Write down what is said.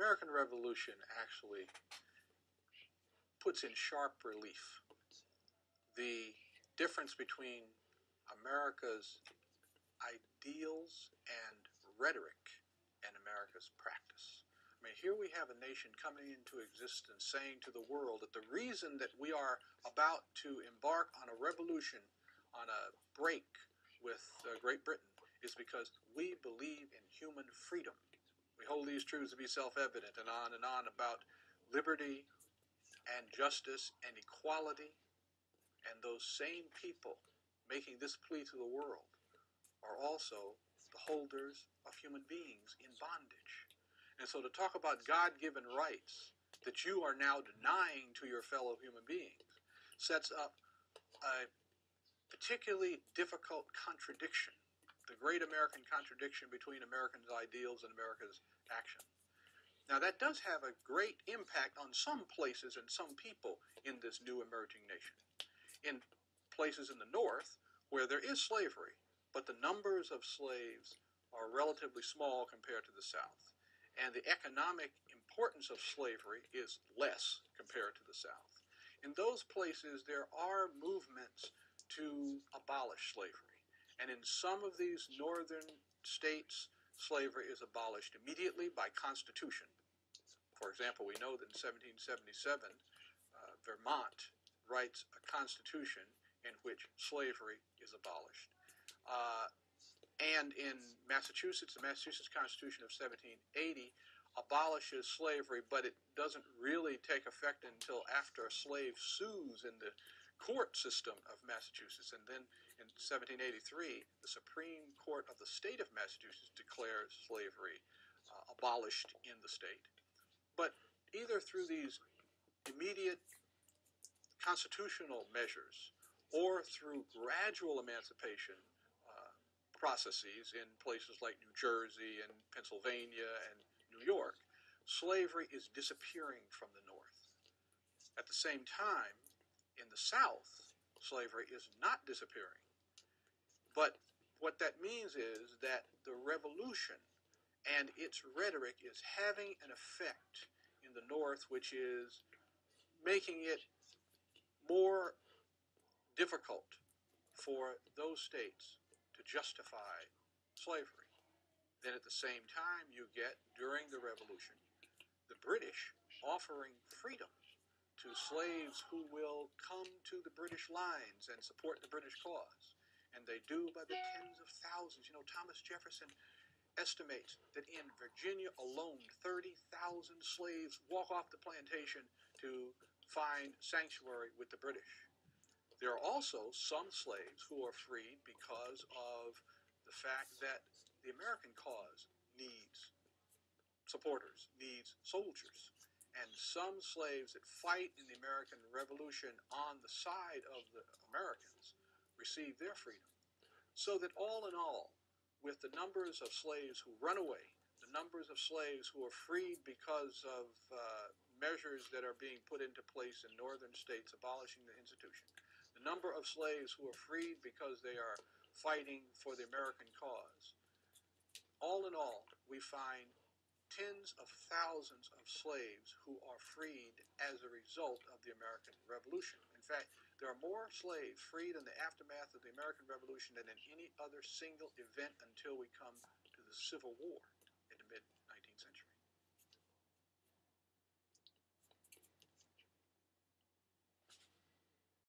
American Revolution actually puts in sharp relief the difference between America's ideals and rhetoric and America's practice. I mean, here we have a nation coming into existence saying to the world that the reason that we are about to embark on a revolution, on a break with Great Britain, is because we believe in human freedom. We hold these truths to be self-evident, and on about liberty and justice and equality. And those same people making this plea to the world are also the holders of human beings in bondage. And so to talk about God-given rights that you are now denying to your fellow human beings sets up a particularly difficult contradiction, the great American contradiction between Americans' ideals and America's action. Now that does have a great impact on some places and some people in this new emerging nation. In places in the North where there is slavery, but the numbers of slaves are relatively small compared to the South, and the economic importance of slavery is less compared to the South. In those places, there are movements to abolish slavery, and in some of these northern states, slavery is abolished immediately by constitution. For example, we know that in 1777, Vermont writes a constitution in which slavery is abolished. And in Massachusetts, the Massachusetts Constitution of 1780 abolishes slavery, but it doesn't really take effect until after a slave sues in the court system of Massachusetts. And then in 1783, the Supreme Court of the state of Massachusetts declares slavery abolished in the state. But either through these immediate constitutional measures or through gradual emancipation processes in places like New Jersey and Pennsylvania and New York, slavery is disappearing from the North. At the same time, in the South, slavery is not disappearing. But what that means is that the revolution and its rhetoric is having an effect in the North, which is making it more difficult for those states to justify slavery. Then at the same time, you get, during the Revolution, the British offering freedom to slaves who will come to the British lines and support the British cause. And they do by the tens of thousands. You know, Thomas Jefferson estimates that in Virginia alone, 30,000 slaves walk off the plantation to find sanctuary with the British. There are also some slaves who are freed because of the fact that the American cause needs supporters, needs soldiers. And some slaves that fight in the American Revolution on the side of the Americans receive their freedom. So that all in all, with the numbers of slaves who run away, the numbers of slaves who are freed because of measures that are being put into place in northern states abolishing the institution, the number of slaves who are freed because they are fighting for the American cause, all in all, we find tens of thousands of slaves who are freed as a result of the American Revolution. In fact, there are more slaves freed in the aftermath of the American Revolution than in any other single event until we come to the Civil War.